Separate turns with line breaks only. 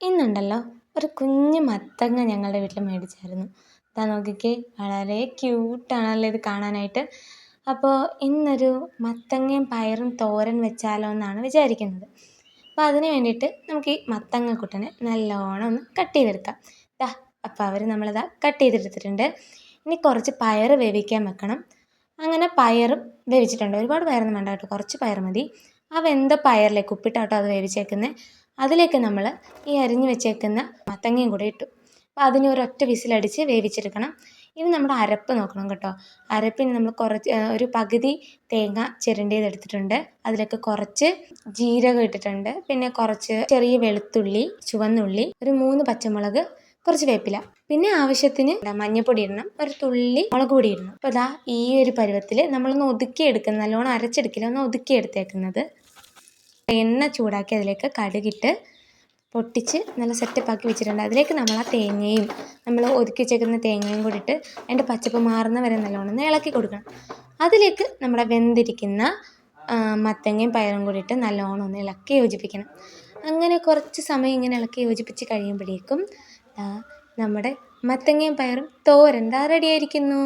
ഇന്നുണ്ടല്ലോ ഒരു കുഞ്ഞു മത്തങ്ങ ഞങ്ങളുടെ വീട്ടിൽ മേടിച്ചായിരുന്നു. ഇതാ നോക്കിക്കേ, വളരെ ക്യൂട്ടാണല്ലോ ഇത് കാണാനായിട്ട്. അപ്പോൾ ഇന്നൊരു മത്തങ്ങയും പയറും തോരൻ വെച്ചാലോ എന്നാണ് വിചാരിക്കുന്നത്. അപ്പോൾ അതിന് വേണ്ടിയിട്ട് നമുക്ക് ഈ മത്തങ്ങക്കുട്ടനെ നല്ലോണം ഒന്ന് കട്ട് ചെയ്തെടുക്കാം. അപ്പോൾ നമ്മളിതാ കട്ട് ചെയ്തെടുത്തിട്ടുണ്ട്. ഇനി കുറച്ച് പയർ വേവിക്കാൻ വെക്കണം. അങ്ങനെ പയറും വേവിച്ചിട്ടുണ്ട്. ഒരുപാട് പയറൊന്നും വേണ്ട കേട്ടോ, കുറച്ച് പയർ മതി. ആ വെന്ത പയറിലേക്ക് ഉപ്പിട്ടാട്ടോ അത് വേവിച്ചേക്കുന്നത്. അതിലേക്ക് നമ്മൾ ഈ അരിഞ്ഞ് വെച്ചേക്കുന്ന മത്തങ്ങയും കൂടെ ഇട്ടു. അപ്പോൾ അതിന് ഒരൊറ്റ വിസിലടിച്ച് വേവിച്ചെടുക്കണം. ഇനി നമ്മുടെ അരപ്പ് നോക്കണം കേട്ടോ. അരപ്പിന് നമ്മൾ ഒരു പകുതി തേങ്ങ ചിരണ്ടിയതെടുത്തിട്ടുണ്ട്. അതിലേക്ക് കുറച്ച് ജീരകം ഇട്ടിട്ടുണ്ട്. പിന്നെ കുറച്ച് ചെറിയ വെളുത്തുള്ളി, ചുവന്നുള്ളി, ഒരു 3 പച്ചമുളക്, കുറച്ച് വേപ്പില, പിന്നെ ആവശ്യത്തിന് മഞ്ഞൾപ്പൊടി ഇടണം, ഒരു തുള്ളി മുളക് പൊടി ഇടണം. അപ്പോൾ ഈ ഒരു പരുവത്തിൽ നമ്മളൊന്ന് ഒതുക്കിയെടുക്കുന്നത്, നല്ലോണം അരച്ചെടുക്കില്ല, ഒന്ന് ഒതുക്കിയെടുത്തേക്കുന്നത്. എണ്ണ ചൂടാക്കി അതിലേക്ക് കടുകിട്ട് പൊട്ടിച്ച് നല്ല സെറ്റപ്പാക്കി വെച്ചിട്ടുണ്ട്. അതിലേക്ക് നമ്മൾ ആ തേങ്ങയും നമ്മൾ ഒതുക്കി വെച്ചേക്കുന്ന തേങ്ങയും കൂടി ഇട്ട് അതിൻ്റെ പച്ചപ്പ് മാറുന്ന വരെ നല്ലോണം ഇളക്കി കൊടുക്കണം. അതിലേക്ക് നമ്മുടെ വെന്തിരിക്കുന്ന മത്തങ്ങയും പയറും കൂടി ഇട്ട് നല്ലോണം ഒന്ന് ഇളക്കി യോജിപ്പിക്കണം. അങ്ങനെ കുറച്ച് സമയം ഇങ്ങനെ ഇളക്കി യോജിപ്പിച്ച് കഴിയുമ്പോഴേക്കും നമ്മുടെ മത്തങ്ങയും പയറും തോരൻ റെഡി ആയിരിക്കുന്നു.